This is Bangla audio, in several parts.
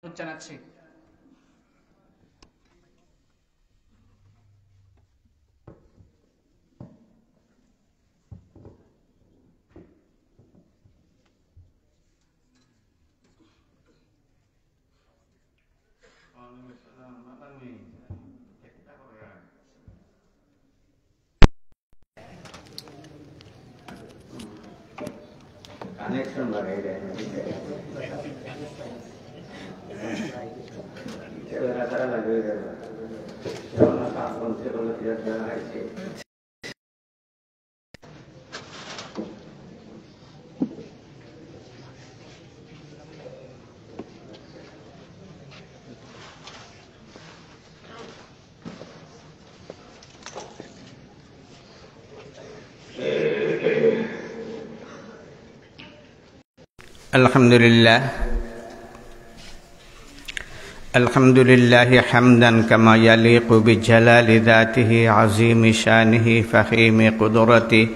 জানাচ্ছি। कनेक्शन लगे रहे cara lagi jangan takut kalau tidak berhasil. Alhamdulillah hamdan kama yaliqu bi jalali dhatihi azimi shanihi fahimi qudratihi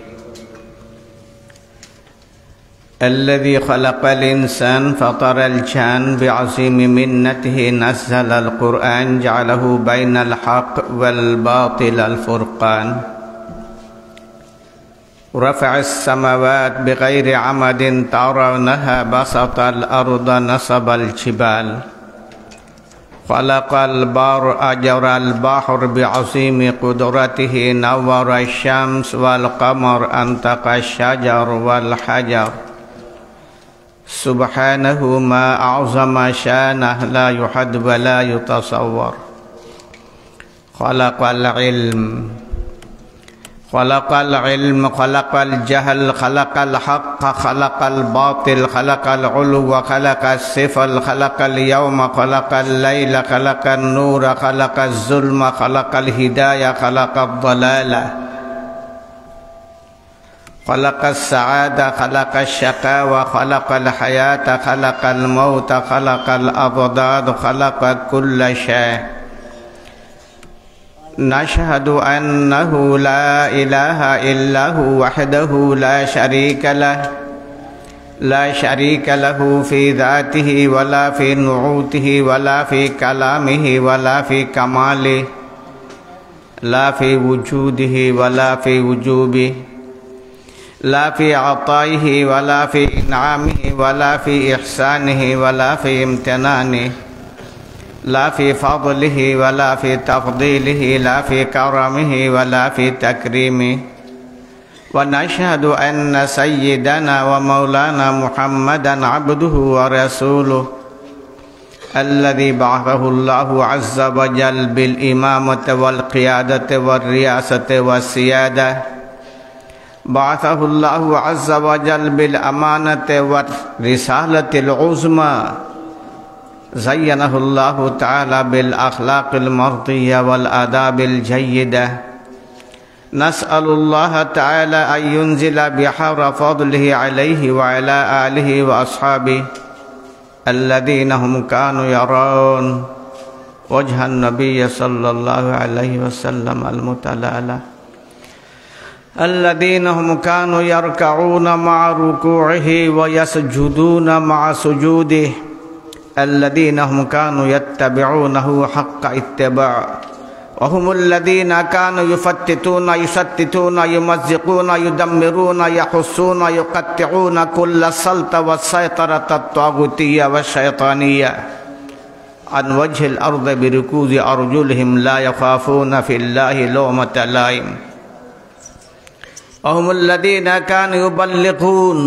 alladhi khalaqal insan fataral jan bi azimi minnatihi nazzala al-Qur'an ja'alahu bainal haqq wal batil al-furqan rafa'as samawat bi ghairi amadin tarawnaha basatal arda nasabal jibal Khalaqal bar ajaral bahr bi'azimi qudratihi nawwara syams wal qamar antaqa syajar wal hajar Subhanahu ma a'zama syanah la yuhad wa la yutasawwar Khalaqal ilm Khalaqal jahl Khalaqal haqqa Khalaqal batil Khalaqal uluwa Khalaqal sifal Khalaqal yawma Khalaqal layla Khalaqal nura Khalaqal zulma Khalaqal hidayah Khalaqal dalala Khalaqal sa'ada Khalaqal syaqawa Khalaqal hayata Khalaqal mauta Khalaqal abdad Khalaqal kulla syai' Nashhadu annahu la ilaha illahu wahdahu la syarika lahu fi dhatihi wala fi nu'utihi wala fi kalamihi wala fi kamalihi la fi wujudihi wala fi wujubihi la fi ataihi wala fi in'amihi wala fi ihsanihi wala fi imtinanihi لا في فضله ولا في تفضيله لا في كرمه ولا في تكريمه ونشهد أن سيدنا ومولانا محمدا عبده ورسوله الذي بعثه الله عز وجل بالإمامة والقيادة والرياسة والسيادة بعثه الله عز وجل بالأمانة والرسالة العظمى زينه الله تعالى بالأخلاق المرضية والآداب الجيدة نسأل الله تعالى أن ينزل بحر فضله عليه وعلى آله وأصحابه الذين هم كانوا يرون وجه النبي صلى الله عليه وسلم المتلالى الذين هم كانوا يركعون مع ركوعه ويسجدون مع سجوده الذين هم كانوا يتبعونه حق اتباع وهم الذين كانوا يفتتون يشتتون يمزقون يدمرون يحصون يقطعون كل السلطة والسيطرة الطاغوتية والشيطانية عن وجه الأرض بركوز أرجلهم لا يخافون في الله لومة لائم وهم الذين كانوا يبلغون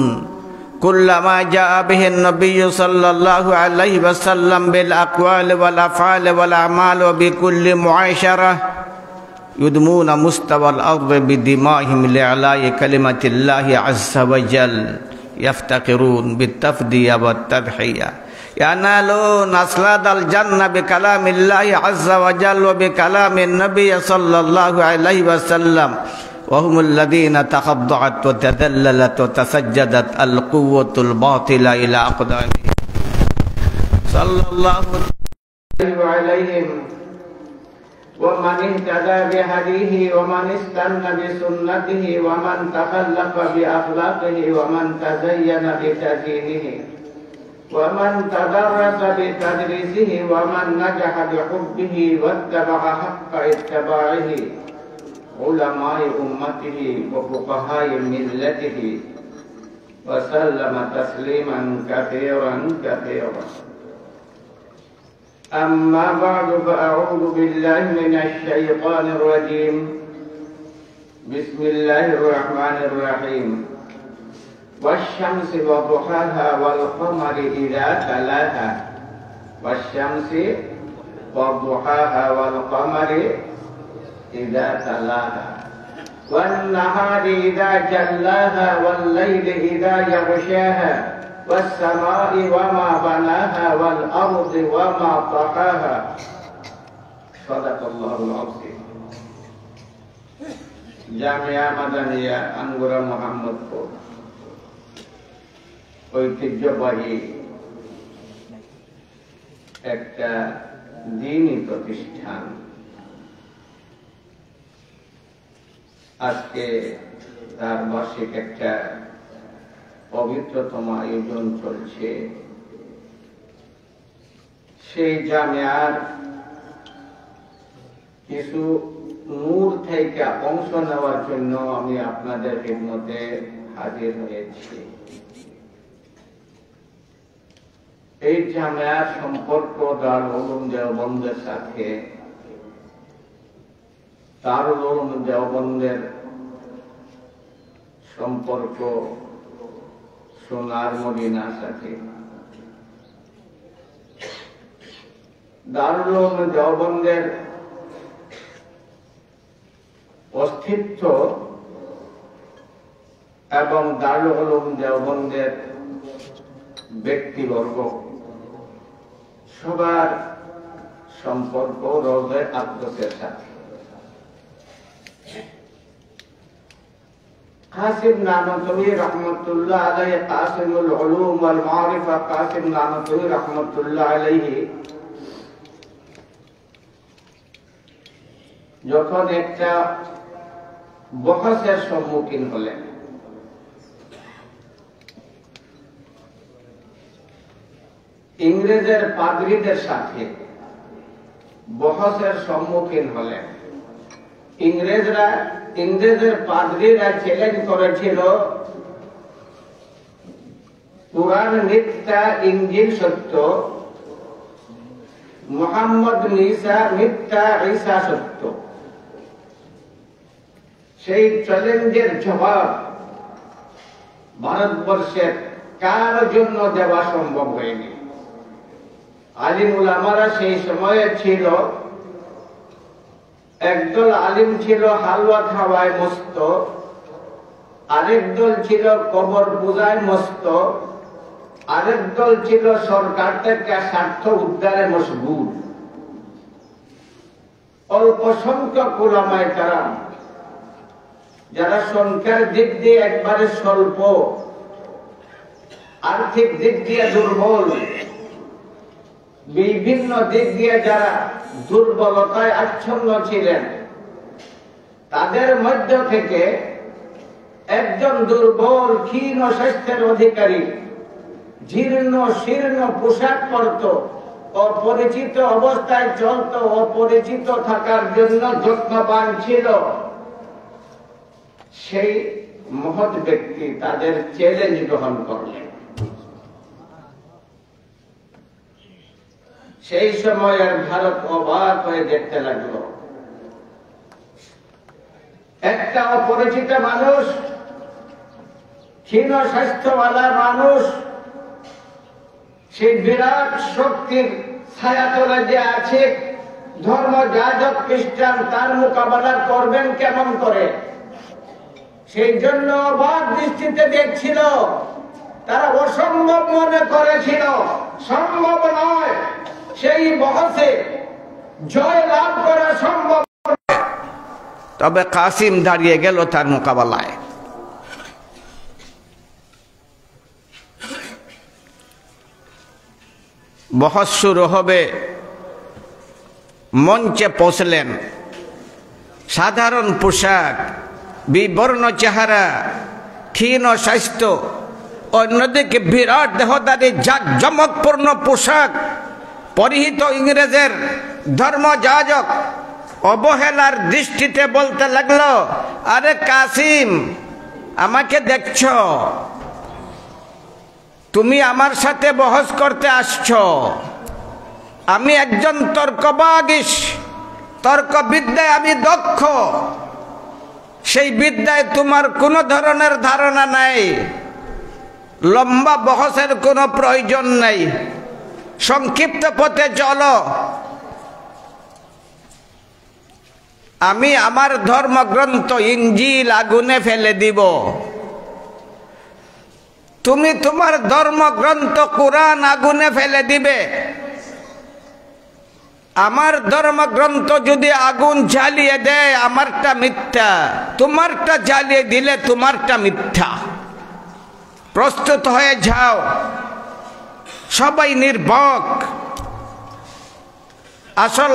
كل ما جاء به النبي صلى الله عليه وسلم بالأقوال والأفعال والأعمال وبكل معاشرة يدمون مستوى الأرض بدمائهم لإعلاء كلمة الله عز وجل يفتقرون بالتفدية والتضحية ينالون أسلاد الجنة بكلام الله عز وجل وبكلام النبي صلى الله عليه وسلم وهم الذين تخضعت وتذللت وتسجدت القوة الباطلة إلى أقدامهم صلى الله عليهم ومن اهتدى بهديه ومن استنى بسنته ومن تخلق بأخلاقه ومن تزين بتدينه ومن تدرس بتدريسه ومن نجح بحبه واتبع حق اتباعه علماء أمته وفقهاء ملته وسلم تسليما كثيرا كثيرا. أما بعد فأعوذ بالله من الشيطان الرجيم. بسم الله الرحمن الرحيم. والشمس وضحاها والقمر إذا تلاها والشمس وضحاها والقمر إذا تلاها والنهار إذا جلاها والليل إذا يغشاها والسماء وما بناها والأرض وما طحاها. صدق الله العظيم. Jamia Madania আনগুরা Mohammadpur ঐতিহ্যবাহী একটা দ্বীনি প্রতিষ্ঠান আজকে তার বার্ষিক একটা পবিত্রতম আয়োজন চলছে। সেই জামিয়ার কিছু নূর থেকে অংশ নেওয়ার জন্য আমি আপনাদের খিদমতে হাজির হয়েছি। এই জামিয়ার সম্পর্ক দারুল উলুম দেওবন্দের সাথে, দারুল উলুম দেওবন্দের সম্পর্ক সোনার মদিনার সাথে। দারুল উলুম দেওবন্দের অস্তিত্ব এবং দারুল উলুম দেওবন্দের ব্যক্তিবর্গ সবার সম্পর্ক রোজে আকদসের সাথে। কাসিম নানতুই রহমতুল্লাহ আলাইহি, কাসিমুল উলুম ওয়াল মারিফা কাসিম নানতুই রহমতুল্লাহ আলাইহি যখন একটা বহসের সম্মুখীন হলেন, ইংরেজের পাদ্রীদের সাথে বহসের সম্মুখীন হলেন। ইংরেজের পাদ্রীরা চ্যালেঞ্জ করেছিল কুরআন মিথ্যা, ইনজিল সত্য, মুহাম্মদ ঈসা মিথ্যা, ঈসা সত্য। সেই চ্যালেঞ্জের জবাব ভারতবর্ষের কার জন্য দেওয়া সম্ভব হয়নি। আলিম উলামারা সেই সময়ে ছিল, একদল আলিম ছিল হালুয়া খাওয়ায় মস্ত, আরেক দল ছিল কবর পূজায় মস্ত, আরেক দল ছিল সরকার থেকে স্বার্থ উদ্ধারে মশগুল। অল্প সংখ্যক উলামায়ে কেরাম যারা সংখ্যার দিক দিয়ে একবারে স্বল্প, আর্থিক দিক দিয়ে দুর্বল, বিভিন্ন দিক দিয়ে যারা দুর্বলতায় আচ্ছন্ন ছিলেন, তাদের মধ্য থেকে একজন দুর্বল ক্ষীণ স্বাস্থ্যের অধিকারী, জীর্ণ শীর্ণ পোশাক পরত, অপরিচিত অবস্থায় চলত, অপরিচিত থাকার জন্য যত্নবান ছিল, সেই মহৎ ব্যক্তি তাদের চ্যালেঞ্জ গ্রহণ করলেন। সেই সময়ের ভারত অবাক হয়ে দেখতে লাগলো, একটা অপরিচিত মানুষ, ক্ষীণ স্বাস্থ্যওয়ালা মানুষ, সেই বিরাট শক্তির ছায়াতলে যে আছে, ধর্ম যাজক খ্রিস্টান, তার মোকাবেলা করবেন কেমন করে? সেই জন্য অবাক দৃষ্টিতে দেখছিল। তারা অসম্ভব মনে করেছিল, সম্ভব নয় সেই বহসে জয় লাভ করা সম্ভব। তবে কাসিম দাঁড়িয়ে গেল তার মোকাবেলায়। বহস শুরু হবে, মঞ্চে পৌঁছলেন, সাধারণ পোশাক, বিবর্ণ চেহারা, ক্ষীণ স্বাস্থ্য, অন্যদিকে বিরাট দেহদারি জাঁকজমকপূর্ণ পোশাক পরিহিত ইংরেজের ধর্মযাজক অবহেলার দৃষ্টিতে বলতে লাগলো, আরে কাসিম, আমাকে দেখছ, তুমি আমার সাথে বহস করতে আসছ, আমি একজন তর্কবাগীশ, তর্কবিদ্যায় আমি দক্ষ, সেই বিদ্যায় তোমার কোনো ধরনের ধারণা নাই, লম্বা বহসের কোনো প্রয়োজন নাই, সংক্ষিপ্ত পথে চলো, আমি আমার ধর্মগ্রন্থ ইনজিল আগুনে ফেলে দিব, তুমি তোমার ধর্মগ্রন্থ কুরআন আগুনে ফেলে দিবে। আমার ধর্মগ্রন্থ যদি আগুন জ্বালিয়ে দেয় আমারটা মিথ্যা, তোমারটা জ্বালিয়ে দিলে তোমারটা মিথ্যা। প্রস্তুত হয়ে যাও। সবাই নির্বাক। আসল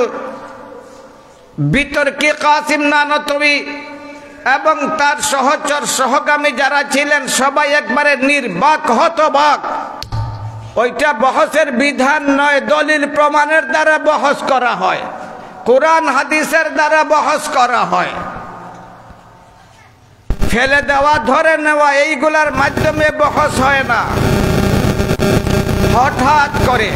বিতর্কে কাসিম নানতবী এবং তার সহচর সহগামী যারা ছিলেন সবাই একবারে নির্বাক, হতবাক। ওইটা বহসের বিধান নয়, দলিল প্রমাণের দ্বারা বহস করা হয়, কোরআন হাদিসের দ্বারা বহস করা হয়। ফেলে দেওয়া, ধরে নেওয়া, এইগুলার মাধ্যমে বহস হয় না। হঠাৎ করে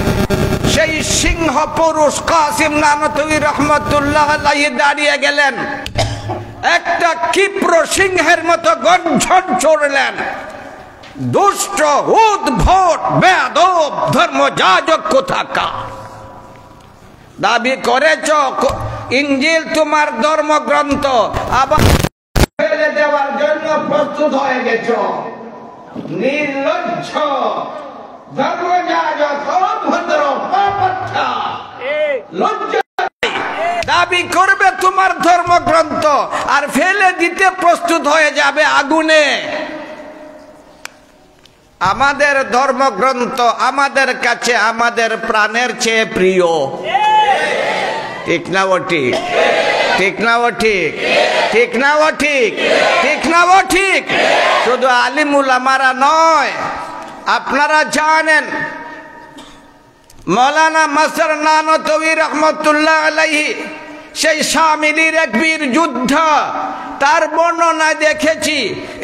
সেই সিংহ পুরুষ কাসিম নানতবী রহমতুল্লাহ আলাইহি দাঁড়িয়ে গেলেন, একটা ক্ষিপ্র সিংহের মতো গর্জন ছড়লেন। দুষ্ট, উদ্ভট, বেয়াদব ধর্মযাজক কোথাকার, দাবি করেছ ইনজিল তোমার ধর্মগ্রন্থ, আবার ফেলে দেওয়ার জন্য প্রস্তুত হয়ে গেছ। নির্লজ্জ ধর্মযাজক, অভদ্র, পাপাত্মা, লজ্জা দাবি করবে তোমার ধর্মগ্রন্থ আর ফেলে দিতে প্রস্তুত হয়ে যাবে আগুনে। আমাদের ধর্মগ্রন্থ আমাদের কাছে আমাদের প্রাণের চেয়ে প্রিয়। ঠিক না ও ঠিক? ঠিক না ও ঠিক? ঠিক না ও ঠিক? ঠিক না ও ঠিক? শুধু আলিম উলামারা নয়, আপনারা জানেন মৌলানা মাসর নানতবী রহমতুল্লাহ আলাইহি সেই শামিলির এক বীর যুদ্ধ, তার বর্ণনা দেখেছি।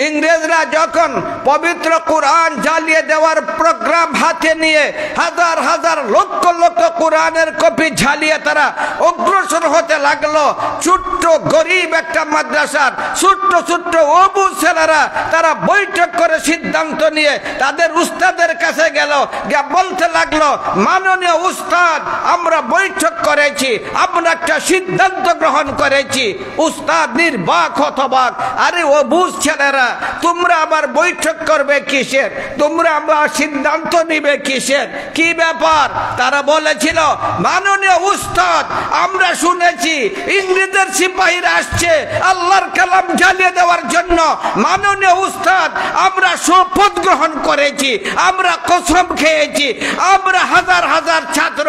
ইংরেজরা যখন পবিত্র কোরআন জ্বালিয়ে দেওয়ার প্রোগ্রাম হাতে নিয়ে হাজার হাজার লক্ষ লক্ষ কোরআনের কপি ঝালিয়ে তারা অগ্রসর হতে লাগলো, ছোট্ট গরিব একটা মাদ্রাসার ছোট্ট ছোট্ট অবু ছেলেরা তারা বৈঠক করে সিদ্ধান্ত নিয়ে তাদের উস্তাদের কাছে গেল, গিয়ে বলতে লাগলো, মাননীয় উস্তাদ, আমরা বৈঠক করেছি, আমরা একটা সিদ্ধান্ত গ্রহণ করেছি। উস্তাদ নির্বাক, হতবাক, আরে ও বুঝ ছেলেরা, তোমরা আবার বৈঠক করবে কিসের? তোমরা আবার সিদ্ধান্ত নিবে কিসের? কি ব্যাপার? তারা বলেছিল, মাননীয় উস্তাদ, আমরা শুনেছি ইংরেজের সিপাহীরা আসছে আল্লাহর কালাম জ্বালিয়ে দেওয়ার জন্য। মাননীয় উস্তাদ, আমরা শপথ গ্রহণ করেছি, আমরা কসম খেয়েছি, আমরা হাজার হাজার ছাত্র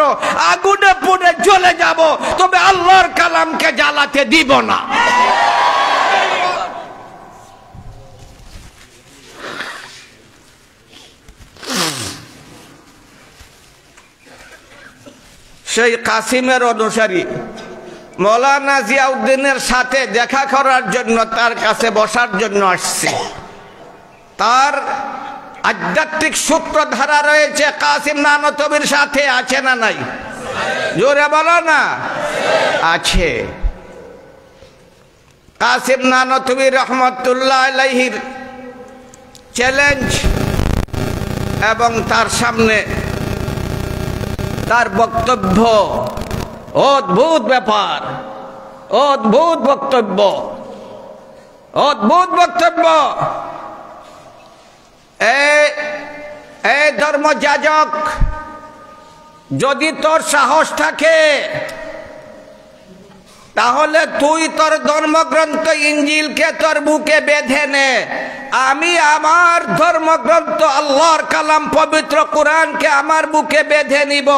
আগুনে পুড়ে জ্বলে যাব, তবে আল্লাহর কালামকে জ্বালাতে দিব না। সেই কাসিমের অনুসারী মৌলানা জিয়াউদ্দিনের সাথে দেখা করার জন্য, তার কাছে বসার জন্য আসছে। তার আধ্যাত্মিক সূত্রধারা রয়েছে কাসিম নানতবীর সাথে, আছে না নাই? জোরে বলো না। আছে। কাসিম নানতবী রহমতুল্লাহ আলাইহির চ্যালেঞ্জ এবং তার সামনে তার বক্তব্য, অদ্ভুত ব্যাপার, অদ্ভুত বক্তব্য, অদ্ভুত বক্তব্য। এই ধর্মযাজক, যদি তোর সাহস থাকে তাহলে তুই তোর ধর্মগ্রন্থ ইনজিলকে তোর বুকে বেঁধে নে, আমি আমার ধর্মগ্রন্থ আল্লাহর কালাম পবিত্র কোরআনকে আমার বুকে বেঁধে নিব।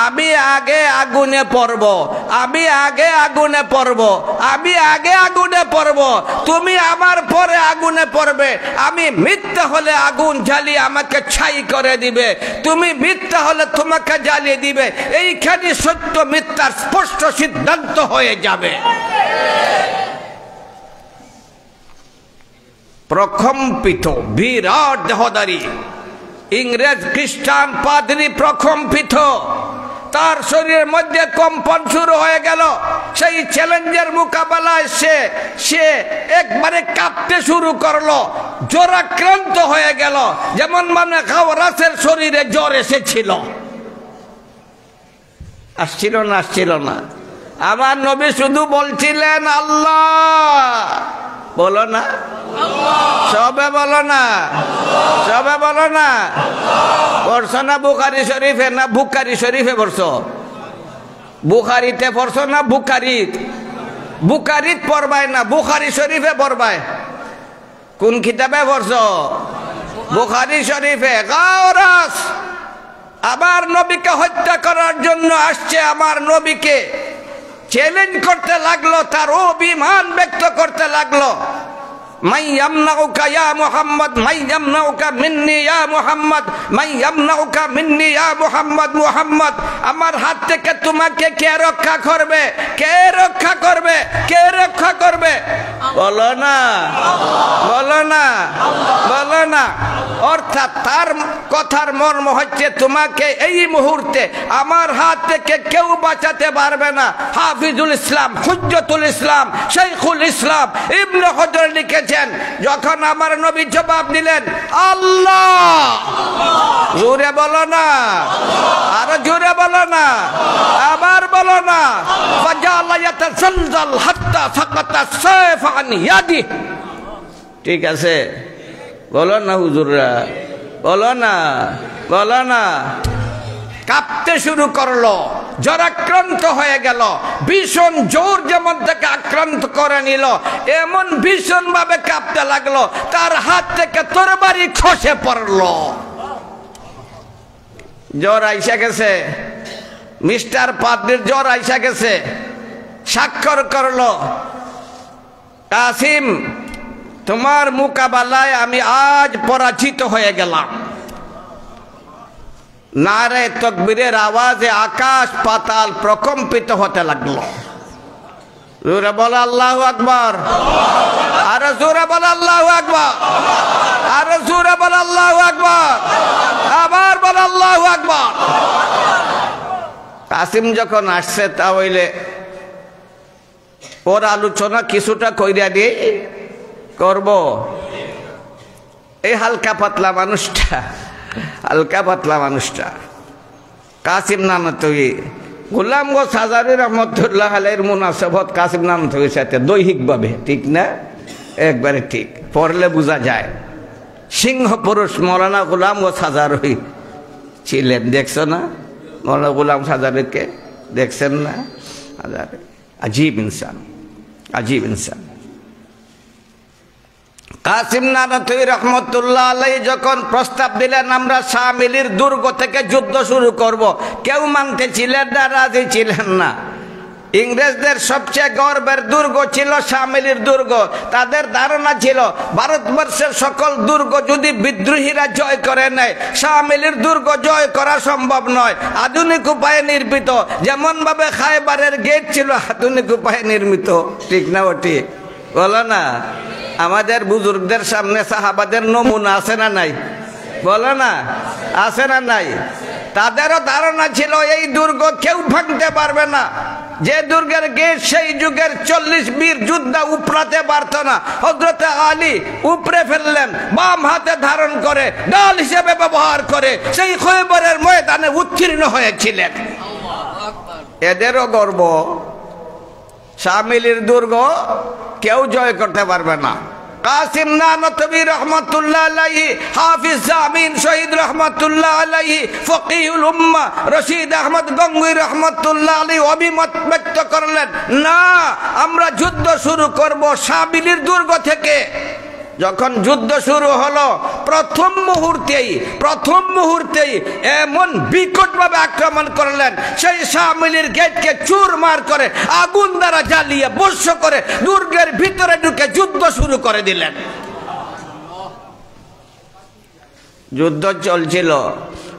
আমি আগে আগুনে পড়ব, আমি আগে আগুনে পড়ব, আমি আগে আগুনে পড়ব, তুমি আমার পরে আগুনে পড়বে। আমি মিথ্যা হলে আগুন জ্বালিয়ে আমাকে ছাই করে দিবে, তুমি মিথ্যা হলে তোমাকে জ্বালিয়ে দিবে। এইখানে সত্য মিথ্যার স্পষ্ট সিদ্ধান্ত হয়ে যাবে। প্রকম্পিত বিরাট দেহদারি ইংরেজ খ্রিস্টান পাদ্রী প্রকম্পিত, তার শরীরের মধ্যে কম্পন শুরু হয়ে গেল। সেই চ্যালেঞ্জের মোকাবেলায় সে একবারে কাঁপতে শুরু করলো, জ্বরাক্রান্ত হয়ে গেল, যেমন মানে গাওরাসের শরীরে জ্বর এসেছিল। আসছিল না? আসছিল না? আমার নবী শুধু বলছিলেন আল্লাহ, বলো না সবে, বলো না সবে, বলো না। পড়ছো না বুখারী শরীফে না বুখারী শরীফে পড়ছো? বুখারীতে পড়ছো না বুখারীত? বুখারীত পড়বাই না, বুখারী শরীফে পড়বাই। কোন কিতাবে পড়ছো? বুখারী শরীফে। গাওরাস আমার নবীকে হত্যা করার জন্য আসছে, আমার নবীকে চ্যালেঞ্জ করতে লাগলো, তার অভিমান ব্যক্ত করতে লাগলো। মাই ইয়ামনাউকা ইয়া মুহাম্মদ, মাই ইয়ামনাউকা মিন্নি ইয়া মুহাম্মদ, মাই ইয়ামনাউকা মিন্নি ইয়া মুহাম্মদ। মুহাম্মদ, আমার হাত থেকে তোমাকে কে রক্ষা করবে? কে রক্ষা করবে? কে রক্ষা করবে? বলো না, বলো না, বলো না। অর্থাৎ তার কথার মর্ম হচ্ছে তোমাকে এই মুহূর্তে আমার হাত থেকে কেউ বাঁচাতে পারবে না। হাফিজুল ইসলাম, হুজ্জতুল ইসলাম, শাইখুল ইসলাম ইবনে হজর লিখেছেন, যখন আমার নবী জবাব দিলেন আল্লাহ, জোরে বলো না, আরো জোরে বলো না, আবার বলো না। ফাজালা ইয়াতাজালজাল হাত্তা ফাকাতা সাইফ আন ইয়াদি। ঠিক আছে, বলো না হুজুররা, বলো না, বলো না। কাঁপতে শুরু করলো, জ্বরাক্রান্ত হয়ে গেল, ভীষণ জোর যেমন তাকে আক্রান্ত করে নিল, এমন ভীষণ ভাবে কাঁপতে লাগলো, তার হাত থেকে তরবারি খসে পড়লো। জ্বর আইসা গেছে, মিস্টার পাদ্রীর জ্বর আইসা গেছে। স্বাক্ষর করলো, কাসিম তোমার মোকাবেলায় আমি আজ পরাজিত হয়ে গেলাম। নারে তাকবীরের আওয়াজে আকাশ পাতাল প্রকম্পিত হতে লাগলো। জোরে বলো আল্লাহু আকবার, আরো জোরে বলো আল্লাহু আকবার, আরো জোরে বলো আল্লাহু আকবার, আবার বলো আল্লাহু আকবার। কাসিম যখন আসছে, তাহলে ওর আলোচনা কিছুটা কইরা দিয়ে করব। এই হালকা পাতলা মানুষটা, হালকা পাতলা মানুষটা কাসিম নানতবী গোলামগঞ্জ হাজারী রহমতুল্লাহ আলাইহির মুনাসাবত কাসিম নানতবীর সাথে দৈহিকভাবে ঠিক না, একবারে ঠিক, পড়লে বোঝা যায়। সিংহ পুরুষ মৌলানা গোলামগঞ্জ হাজারী ছিলেন, দেখছো না? মৌলানা গোলামগঞ্জ হাজারীকে দেখছেন না? হাজারী আজীব ইনসান, আজীব ইনসান। কাসিম নানতবী রহমতুল্লাহ আলাইহি যখন প্রস্তাব দিলেন আমরা শামিলির দুর্গ থেকে যুদ্ধ শুরু করব, কেউ মানতে ছিলেন না, রাজি ছিলেন না। ইংরেজদের সবচেয়ে গর্বের দুর্গ ছিল শামিলির দুর্গ। তাদের ধারণা ছিল ভারতবর্ষের সকল দুর্গ যদি বিদ্রোহীরা জয় করে নেয়, শামিলির দুর্গ জয় করা সম্ভব নয়। আধুনিক উপায়ে নির্মিত, যেমন ভাবে খায়বারের গেট ছিল আধুনিক উপায়ে নির্মিত, ঠিক না? ও ঠিক, বলো না? আমাদের বুজুর্গদের সামনে সাহাবাদের নমুনা আছে না নাই? বলো না, আছে না নাই? তাদেরও ধারণা ছিল এই দুর্গ কেউ ভাঙতে পারবে না। যে দুর্গের গেট সেই যুগের 40 বীর যোদ্ধা উপড়াতে পারত না। হযরতে আলী উপড়ে ফেললেন, বাম হাতে ধারণ করে ঢাল হিসেবে ব্যবহার করে সেই খয়বরের ময়দানে উত্তীর্ণ হয়েছিলেন। এদেরও গর্ব, শামিলির দুর্গ কেউ জয় করতে পারবে না। কাসিম নানতবী রহমতুল্লাহ আলাইহি, হাফিজ জামিন শহীদ রহমতুল্লাহ আলাইহি, ফকিহুল উম্মাহ রশিদ আহমদ গঙ্গুই রহমতুল্লাহ আলাইহি অভিমত ব্যক্ত করলেন, না, আমরা যুদ্ধ শুরু করব শামিলির দুর্গ থেকে। যখন যুদ্ধ শুরু হলো প্রথম মুহূর্তেই এমন বিকটভাবে আক্রমণ করলেন, সেই শামিলির গেটকে চুরমার করে আগুন দ্বারা জ্বালিয়ে বর্ষ করে দুর্গের ভিতরে ঢুকে যুদ্ধ শুরু করে দিলেন। যুদ্ধ চলছিল,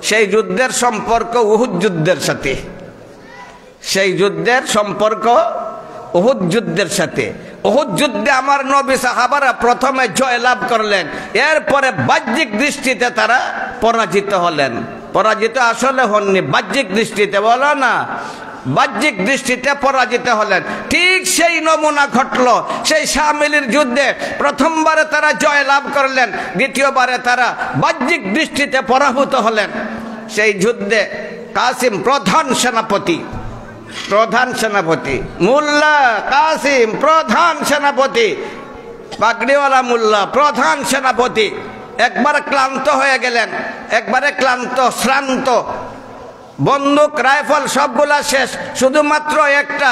সেই যুদ্ধের সম্পর্ক উহুদ যুদ্ধের সাথে, উহুদ যুদ্ধে আমার নবী সাহাবারা প্রথমে জয় লাভ করলেন, এরপরে বাহ্যিক দৃষ্টিতে তারা পরাজিত হলেন। পরাজিত আসলে হননি, বাহ্যিক দৃষ্টিতে, বলো না, বাহ্যিক দৃষ্টিতে পরাজিত হলেন। ঠিক সেই নমুনা ঘটল সেই শামিলির যুদ্ধে। প্রথমবারে তারা জয় লাভ করলেন, দ্বিতীয়বারে তারা বাহ্যিক দৃষ্টিতে পরাভূত হলেন। সেই যুদ্ধে কাসিম প্রধান সেনাপতি, মোল্লা কাসিম প্রধান সেনাপতি, পাগড়িওয়ালা মোল্লা প্রধান সেনাপতি, একবার ক্লান্ত হয়ে গেলেন, শ্রান্ত। বন্দুক রাইফেল সবগুলা শেষ, শুধুমাত্র একটা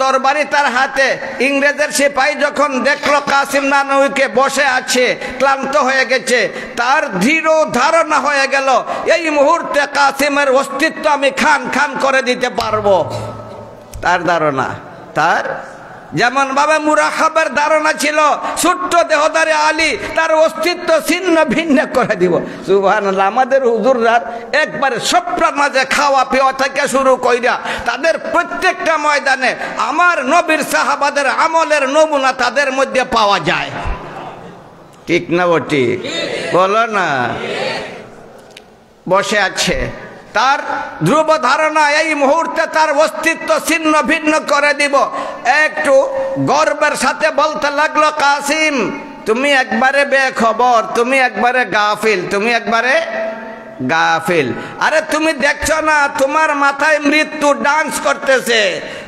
তরবারি তার হাতে। ইংরেজের সিপাহী যখন দেখলো কাসিম নানউইকে বসে আছে, ক্লান্ত হয়ে গেছে, তার দৃঢ় ধারণা হয়ে গেল এই মুহূর্তে কাসিমের অস্তিত্ব আমি খান করে দিতে পারবো। তার ধারণা, তার যেমন ভাবে মুরাকাবের ধারণা ছিল, ছোট্ট দেহধারী আলী, তার অস্তিত্ব ছিন্ন ভিন্ন করে দিব। সুবহানাল্লাহ। আমাদের হুজুররা একবারে সপ্রাণ মাঝে খাওয়া পিওয়া থেকে শুরু কইরা তাদের প্রত্যেকটা ময়দানে আমার নবীর সাহাবাদের আমলের নমুনা তাদের মধ্যে পাওয়া যায়। ঠিক না ঠিক? বলো না। বসে আছে, তার ধ্রুব ধারণা এই মুহূর্তে তার অস্তিত্ব ছিন্ন ভিন্ন করে দিব। একটু গর্বের সাথে বলতে লাগলো, কাসিম তুমি একবারে বেখবর, তুমি একবারে গাফিল। আরে তুমি দেখছো না তোমার মাথায় মৃত্যু ডান্স করতেছে,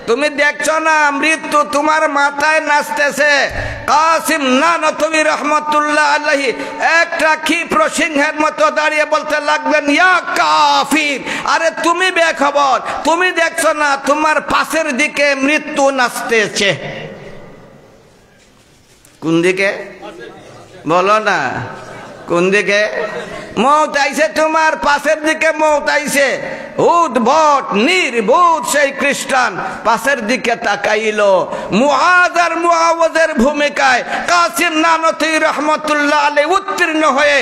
তুমি দেখছো না মৃত্যু তোমার মাথায় নাচতেছে। কাসিম নানতুবি রহমতুল্লাহ আলাইহি একটা ক্ষিপ্র সিংহের মতো দাঁড়িয়ে বলতে লাগলেন, ইয়া কাফির, আরে তুমি বেখবর, তুমি দেখছো না তোমার পাশের দিকে মৃত্যু নাচতেছে। কোন দিকে? বলো না, কোন দিকে? মৌত আইছে, তোমার পাশের দিকে মৌত আইছে। উদ্ভট নির্বোধ সেই খ্রিস্টান পাশের দিকে তাকাইল। মুআজ আর মুআওয়াজের ভূমিকায় কাসিম নানতুবি রহমতুল্লাহ আলাইহি উত্তীর্ণ হয়ে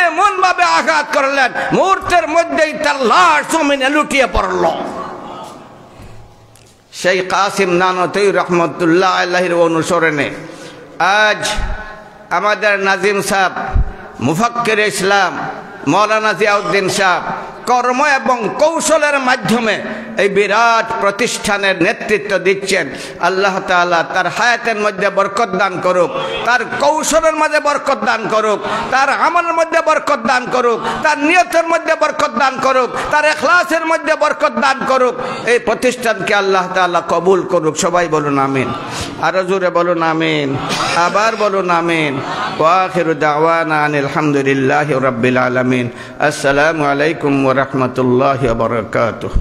এমন ভাবে আঘাত করলেন, মুহূর্তের মধ্যেই তার লাশ জমিনে লুটিয়ে পড়ল। সেই কাসিম নানতুবি রহমতুল্লাহ আলাইহির অনুসরণে আজ আমাদের নাজিম সাহেব, মুফাক্কির ইসলাম মৌলানা জিয়াউদ্দিন সাহেব কর্ম এবং কৌশলের মাধ্যমে এই বিরাট প্রতিষ্ঠানের নেতৃত্ব দিচ্ছেন। আল্লাহ তাআলা তার হায়াতের মধ্যে বরকত দান করুক, তার কৌশলের মধ্যে বরকত দান করুক, তার আমলের মধ্যে বরকত দান করুক, তার নিয়তের মধ্যে বরকত দান করুক, তার ইখলাসের মধ্যে বরকত দান করুক। এই প্রতিষ্ঠানকে আল্লাহ তাআলা কবুল করুক। সবাই বলুন আমিন। আরো জোরে বলুন আমিন, আবার বলুন আমিন। ওয়া আখিরু দাওয়ানা আনিল হামদুলিল্লাহি রাব্বিল আলামিন। আসসালামু আলাইকুম ওয়া রাহমাতুল্লাহি ওয়া বারাকাতুহু।